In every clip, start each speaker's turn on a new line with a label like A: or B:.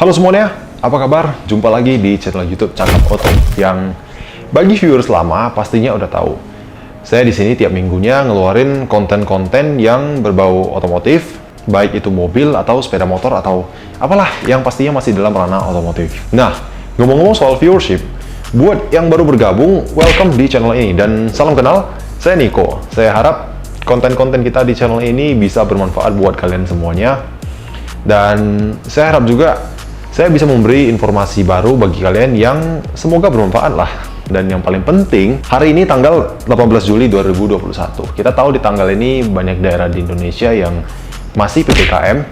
A: Halo semuanya, apa kabar? Jumpa lagi di channel YouTube Cakap Oto yang bagi viewers lama pastinya udah tahu. Saya di sini tiap minggunya ngeluarin konten-konten yang berbau otomotif, baik itu mobil atau sepeda motor atau apalah yang pastinya masih dalam ranah otomotif. Nah, ngomong-ngomong soal viewership, buat yang baru bergabung, welcome di channel ini dan salam kenal, saya Niko. Saya harap konten-konten kita di channel ini bisa bermanfaat buat kalian semuanya. Dan saya harap juga saya bisa memberi informasi baru bagi kalian yang semoga bermanfaat lah. Dan yang paling penting, hari ini tanggal 18 Juli 2021. Kita tahu di tanggal ini banyak daerah di Indonesia yang masih PPKM.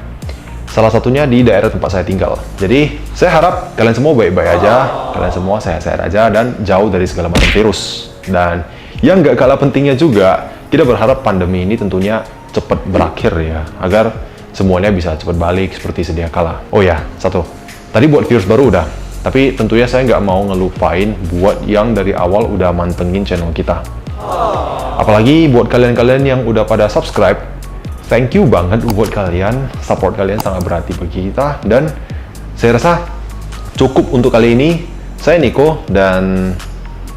A: Salah satunya di daerah tempat saya tinggal. Jadi, saya harap kalian semua baik-baik aja, kalian semua sehat-sehat aja, dan jauh dari segala macam virus. Dan yang nggak kalah pentingnya juga, kita berharap pandemi ini tentunya cepat berakhir ya, agar semuanya bisa cepat balik seperti sedia kala. Oh ya, tadi buat viewers baru udah, tapi tentunya saya nggak mau ngelupain buat yang dari awal udah mantengin channel kita. Apalagi buat kalian-kalian yang udah pada subscribe, thank you banget buat kalian, support kalian sangat berarti bagi kita. Dan saya rasa cukup untuk kali ini. Saya Niko, dan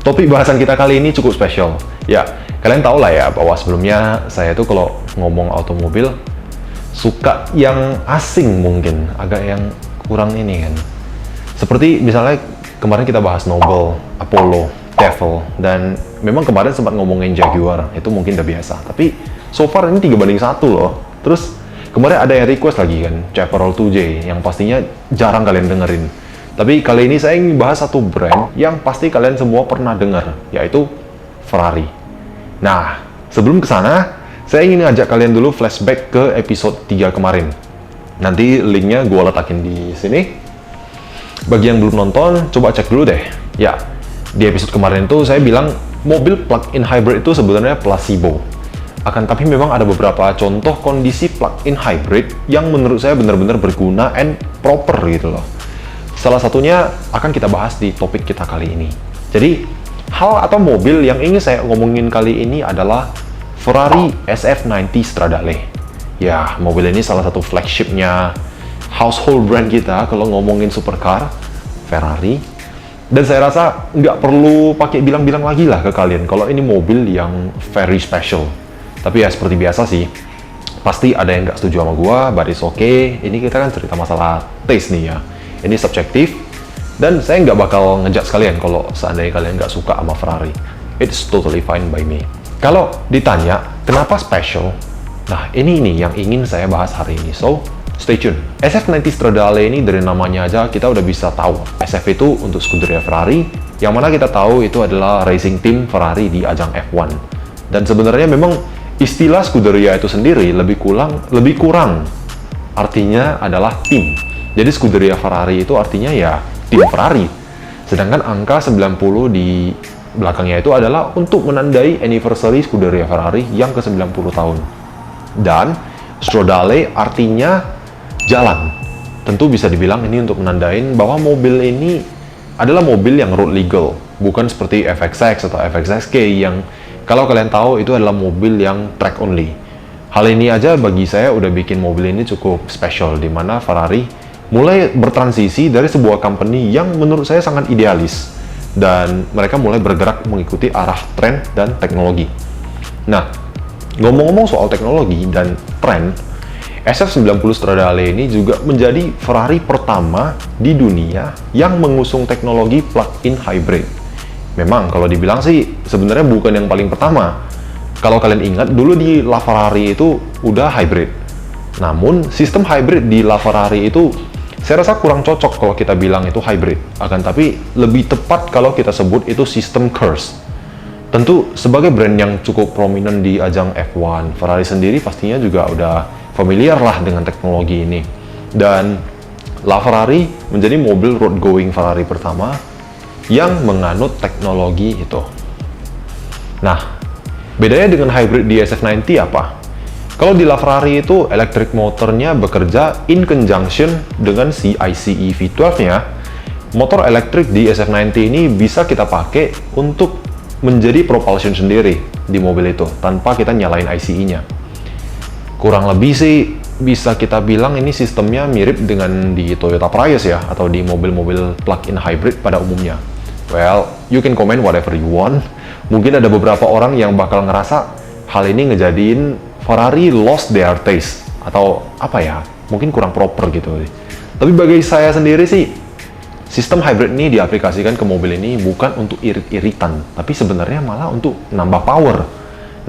A: topik bahasan kita kali ini cukup spesial. Ya, kalian tau lah ya bahwa sebelumnya saya tuh kalau ngomong automobil, suka yang asing mungkin, agak yang kurang ini kan. Seperti misalnya kemarin kita bahas Noble, Apollo, Devil, dan memang kemarin sempat ngomongin Jaguar, itu mungkin udah biasa. Tapi so far ini 3:1 loh. Terus kemarin ada yang request lagi kan, Chaparral 2J, yang pastinya jarang kalian dengerin. Tapi kali ini saya ingin bahas satu brand yang pasti kalian semua pernah dengar, yaitu Ferrari. Nah, sebelum ke sana, saya ingin ngajak kalian dulu flashback ke episode 3 kemarin. Nanti linknya gue letakin di sini. Bagi yang belum nonton, coba cek dulu deh. Ya, di episode kemarin itu saya bilang mobil plug-in hybrid itu sebenarnya placebo. Akan tapi memang ada beberapa contoh kondisi plug-in hybrid yang menurut saya benar-benar berguna and proper gitu loh. Salah satunya akan kita bahas di topik kita kali ini. Jadi, hal atau mobil yang ingin saya ngomongin kali ini adalah Ferrari SF90 Stradale. Ya, mobil ini salah satu flagshipnya household brand kita kalau ngomongin supercar, Ferrari. Dan saya rasa nggak perlu pakai bilang-bilang lagi lah ke kalian kalau ini mobil yang very special. Tapi ya seperti biasa sih, pasti ada yang nggak setuju sama gua, but it's okay. Ini kita kan cerita masalah taste nih ya. Ini subjektif, dan saya nggak bakal ngejudge kalian kalau seandainya kalian nggak suka sama Ferrari. It's totally fine by me. Kalau ditanya, kenapa special? Nah, ini yang ingin saya bahas hari ini. So, stay tune. SF90 Stradale ini dari namanya aja kita udah bisa tahu. SF itu untuk Scuderia Ferrari, yang mana kita tahu itu adalah racing team Ferrari di ajang F1. Dan sebenarnya memang istilah Scuderia itu sendiri lebih kurang artinya adalah tim. Jadi Scuderia Ferrari itu artinya ya tim Ferrari. Sedangkan angka 90 di belakangnya itu adalah untuk menandai anniversary Scuderia Ferrari yang ke-90 tahun. Dan Stradale artinya jalan. Tentu bisa dibilang ini untuk menandain bahwa mobil ini adalah mobil yang road legal, bukan seperti FXX atau FXXK yang kalau kalian tahu itu adalah mobil yang track only. Hal ini aja bagi saya udah bikin mobil ini cukup special, di mana Ferrari mulai bertransisi dari sebuah company yang menurut saya sangat idealis, dan mereka mulai bergerak mengikuti arah tren dan teknologi. Nah, ngomong-ngomong soal teknologi dan tren, SF90 Stradale ini juga menjadi Ferrari pertama di dunia yang mengusung teknologi plug-in hybrid. Memang kalau dibilang sih sebenarnya bukan yang paling pertama. Kalau kalian ingat dulu di LaFerrari itu udah hybrid. Namun sistem hybrid di LaFerrari itu saya rasa kurang cocok kalau kita bilang itu hybrid. Akan tapi lebih tepat kalau kita sebut itu sistem Curse. Tentu sebagai brand yang cukup prominent di ajang F1, Ferrari sendiri pastinya juga udah familiar lah dengan teknologi ini. Dan LaFerrari menjadi mobil road going Ferrari pertama yang menganut teknologi itu. Nah, bedanya dengan hybrid di SF90 apa? Kalau di LaFerrari itu electric motornya bekerja in conjunction dengan si ICE V12-nya. Motor elektrik di SF90 ini bisa kita pakai untuk menjadi propulsion sendiri di mobil itu tanpa kita nyalain ICE-nya. Kurang lebih sih bisa kita bilang ini sistemnya mirip dengan di Toyota Prius ya, atau di mobil-mobil plug-in hybrid pada umumnya. Well, you can comment whatever you want. Mungkin ada beberapa orang yang bakal ngerasa hal ini ngejadiin Ferrari lost their taste, atau apa ya, mungkin kurang proper gitu. Tapi bagi saya sendiri sih, sistem hybrid ini diaplikasikan ke mobil ini bukan untuk irit-iritan, tapi sebenarnya malah untuk nambah power.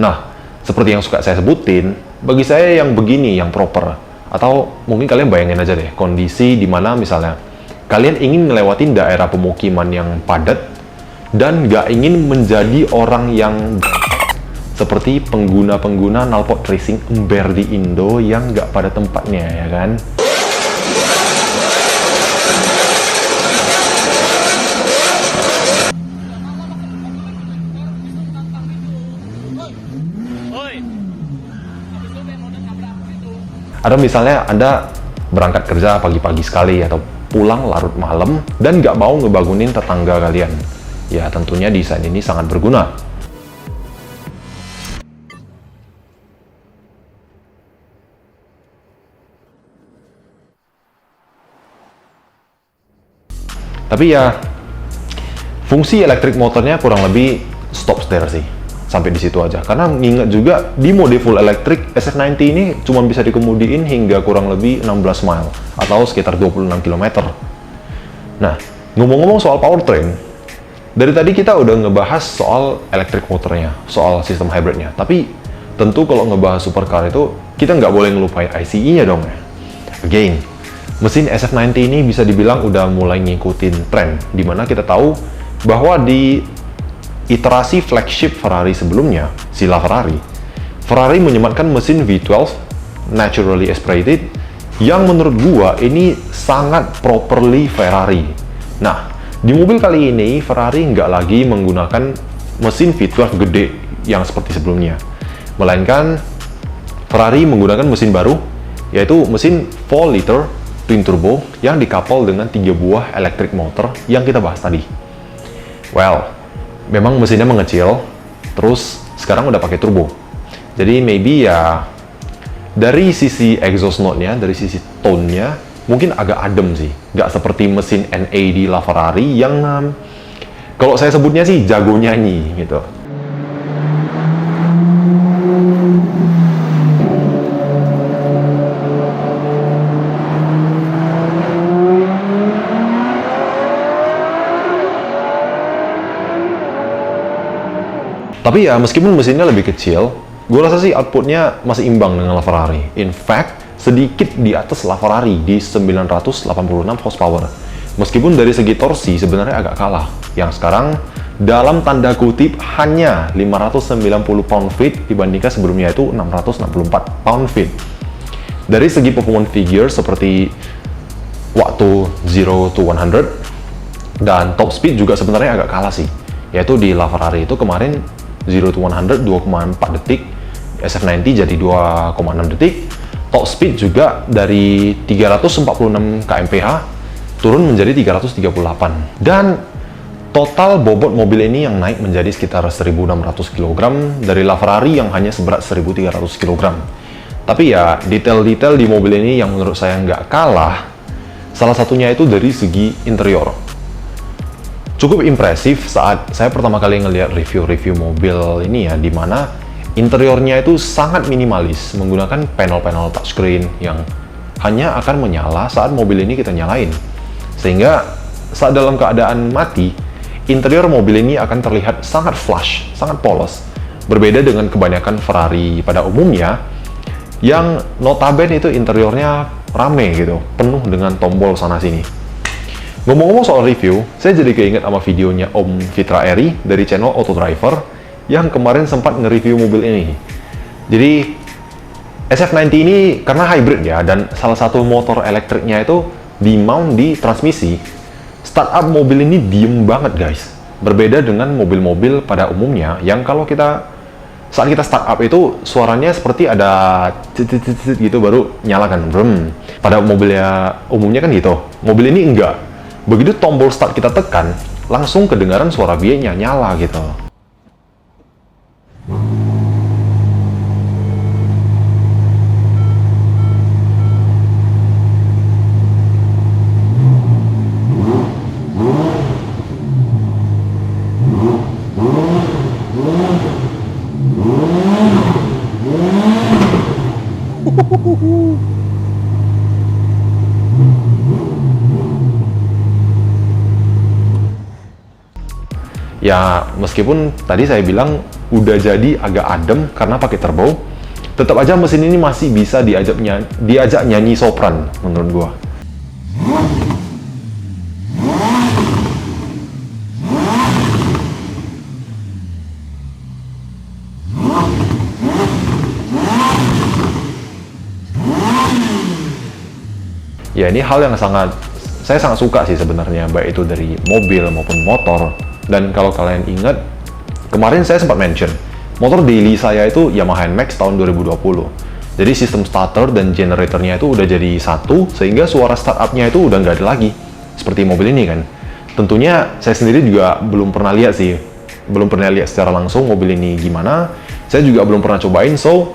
A: Nah, seperti yang suka saya sebutin, bagi saya yang begini yang proper. Atau mungkin kalian bayangin aja deh, kondisi dimana misalnya kalian ingin ngelewatin daerah pemukiman yang padat dan nggak ingin menjadi orang yang seperti pengguna-pengguna knalpot racing ember di Indo yang nggak pada tempatnya, ya kan? Atau misalnya Anda berangkat kerja pagi-pagi sekali atau pulang larut malam dan nggak mau ngebangunin tetangga kalian. Ya tentunya desain ini sangat berguna. Tapi ya, fungsi electric motornya kurang lebih stop start sih. Sampai di situ aja. Karena nginget juga di mode full electric SF90 ini cuma bisa dikemudiin hingga kurang lebih 16 mile atau sekitar 26 km. Nah, ngomong-ngomong soal powertrain, dari tadi kita udah ngebahas soal electric motornya, soal sistem hybridnya. Tapi tentu kalau ngebahas supercar itu kita nggak boleh ngelupain ICE-nya dong ya. Again, mesin SF90 ini bisa dibilang udah mulai ngikutin tren, dimana kita tahu bahwa di iterasi flagship Ferrari sebelumnya, si LaFerrari, Ferrari menyematkan mesin V12 naturally aspirated yang menurut gua ini sangat properly Ferrari. Nah, di mobil kali ini Ferrari nggak lagi menggunakan mesin V12 gede yang seperti sebelumnya, melainkan Ferrari menggunakan mesin baru, yaitu mesin 4 liter twin turbo yang dikapal dengan 3 buah electric motor yang kita bahas tadi. Well, memang mesinnya mengecil, terus sekarang udah pakai turbo. Jadi maybe ya dari sisi exhaust note-nya, dari sisi tone-nya mungkin agak adem sih. Nggak seperti mesin NA di LaFerrari yang kalau saya sebutnya sih jago nyanyi gitu. Tapi ya, meskipun mesinnya lebih kecil, gue rasa sih outputnya masih imbang dengan LaFerrari. In fact, sedikit di atas LaFerrari di 986 horsepower. Meskipun dari segi torsi sebenarnya agak kalah. Yang sekarang, dalam tanda kutip, hanya 590 pound-feet dibandingkan sebelumnya itu 664 pound-feet. Dari segi performance figure seperti waktu 0 to 100 dan top speed juga sebenarnya agak kalah sih. Yaitu di LaFerrari itu kemarin 0 to 100 2,4 detik, SF90 jadi 2,6 detik, top speed juga dari 346 km/h turun menjadi 338, dan total bobot mobil ini yang naik menjadi sekitar 1.600 kg dari LaFerrari yang hanya seberat 1.300 kg. Tapi ya, detail-detail di mobil ini yang menurut saya nggak kalah, salah satunya itu dari segi interior. Cukup impresif saat saya pertama kali ngelihat review-review mobil ini ya, dimana interiornya itu sangat minimalis, menggunakan panel-panel touchscreen yang hanya akan menyala saat mobil ini kita nyalain. Sehingga saat dalam keadaan mati, interior mobil ini akan terlihat sangat flush, sangat polos. Berbeda dengan kebanyakan Ferrari pada umumnya, yang notabene itu interiornya rame gitu, penuh dengan tombol sana-sini. Ngomong-ngomong soal review, saya jadi keinget sama videonya Om Fitra Eri dari channel Auto Driver yang kemarin sempat nge-review mobil ini. Jadi, SF90 ini karena hybrid ya, dan salah satu motor elektriknya itu di-mount di transmisi. Startup mobil ini diem banget guys. Berbeda dengan mobil-mobil pada umumnya yang kalau saat kita startup itu suaranya seperti ada gitu baru nyala kan. Pada mobilnya umumnya kan gitu. Mobil ini enggak. Begitu tombol start kita tekan, langsung kedengaran suara V8-nya nyala gitu. Ya, meskipun tadi saya bilang udah jadi agak adem karena pakai turbo, tetap aja mesin ini masih bisa diajak nyanyi sopran menurut gua. Ya, ini hal yang saya sangat suka sih sebenarnya, baik itu dari mobil maupun motor. Dan kalau kalian ingat, kemarin saya sempat mention, motor daily saya itu Yamaha NMAX tahun 2020. Jadi sistem starter dan generatornya itu udah jadi satu, sehingga suara startupnya itu udah nggak ada lagi. Seperti mobil ini kan. Tentunya saya sendiri juga belum pernah lihat sih, belum pernah lihat secara langsung mobil ini gimana. Saya juga belum pernah cobain, so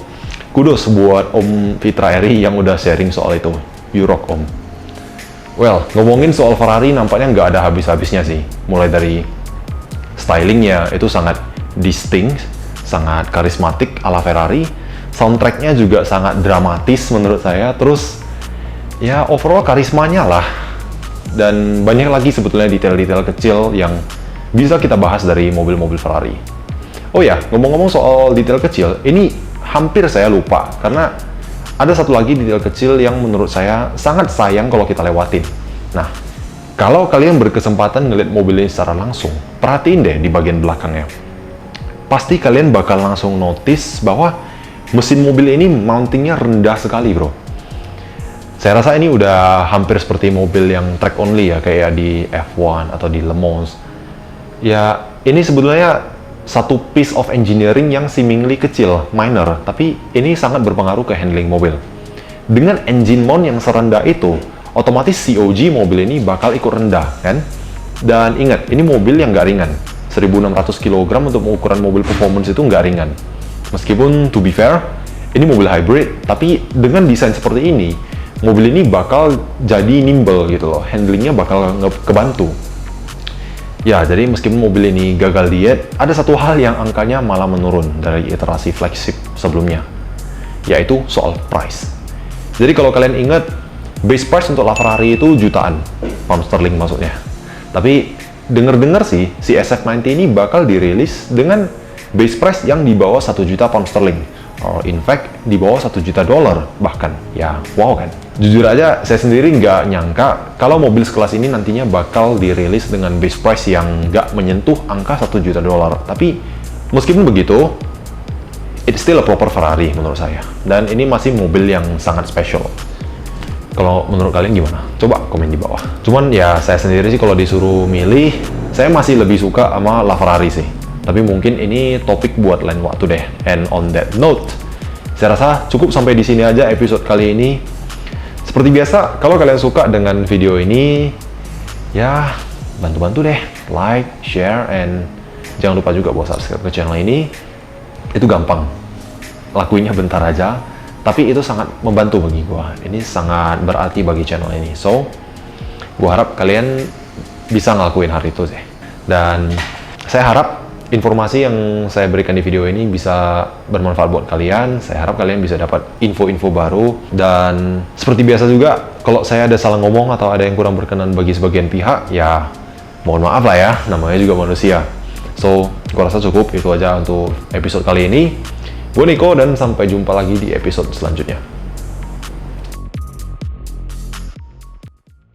A: kudos buat Om Fitra Eri yang udah sharing soal itu. You rock, Om. Well, ngomongin soal Ferrari nampaknya nggak ada habis-habisnya sih. Mulai dari stylingnya itu sangat distinct, sangat karismatik ala Ferrari. Soundtracknya juga sangat dramatis menurut saya. Terus, ya overall karismanya lah. Dan banyak lagi sebetulnya detail-detail kecil yang bisa kita bahas dari mobil-mobil Ferrari. Oh ya, ngomong-ngomong soal detail kecil, ini hampir saya lupa. Karena ada satu lagi detail kecil yang menurut saya sangat sayang kalau kita lewatin. Nah, kalau kalian berkesempatan ngeliat mobil ini secara langsung, perhatiin deh di bagian belakangnya. Pasti kalian bakal langsung notice bahwa mesin mobil ini mountingnya rendah sekali, bro. Saya rasa ini udah hampir seperti mobil yang track only ya, kayak di F1 atau di Le Mans. Ya, ini sebetulnya satu piece of engineering yang seemingly kecil, minor, tapi ini sangat berpengaruh ke handling mobil. Dengan engine mount yang serendah itu, otomatis COG mobil ini bakal ikut rendah, kan? Dan ingat, ini mobil yang nggak ringan. 1.600 kg untuk ukuran mobil performance itu nggak ringan. Meskipun, to be fair, ini mobil hybrid, tapi dengan desain seperti ini, mobil ini bakal jadi nimble gitu loh, handlingnya bakal kebantu. Ya, jadi meskipun mobil ini gagal diet, ada satu hal yang angkanya malah menurun dari iterasi flagship sebelumnya, yaitu soal price. Jadi kalau kalian ingat, base price untuk LaFerrari itu jutaan pound sterling maksudnya. Tapi denger-dengar sih, si SF90 ini bakal dirilis dengan base price yang di bawah 1 juta pound sterling. Or in fact, di bawah 1 juta dolar bahkan. Ya, wow kan? Jujur aja, saya sendiri nggak nyangka kalau mobil sekelas ini nantinya bakal dirilis dengan base price yang nggak menyentuh angka 1 juta dolar. Tapi, meskipun begitu, it's still a proper Ferrari menurut saya. Dan ini masih mobil yang sangat special. Kalau menurut kalian gimana? Coba komen di bawah. Cuman ya, saya sendiri sih kalau disuruh milih, saya masih lebih suka sama LaFerrari sih. Tapi mungkin ini topik buat lain waktu deh. And on that note, saya rasa cukup sampai di sini aja episode kali ini. Seperti biasa, kalau kalian suka dengan video ini, ya bantu-bantu deh, like, share, and jangan lupa juga buat subscribe ke channel ini. Itu gampang, lakuinnya bentar aja, tapi itu sangat membantu bagi gua. Ini sangat berarti bagi channel ini. So, gua harap kalian bisa ngelakuin hal itu sih. Dan saya harap informasi yang saya berikan di video ini bisa bermanfaat buat kalian. Saya harap kalian bisa dapat info-info baru. Dan seperti biasa juga, kalau saya ada salah ngomong atau ada yang kurang berkenan bagi sebagian pihak, ya mohon maaf lah ya, namanya juga manusia. So, gua rasa cukup itu aja untuk episode kali ini. Gue Niko dan sampai jumpa lagi di episode selanjutnya.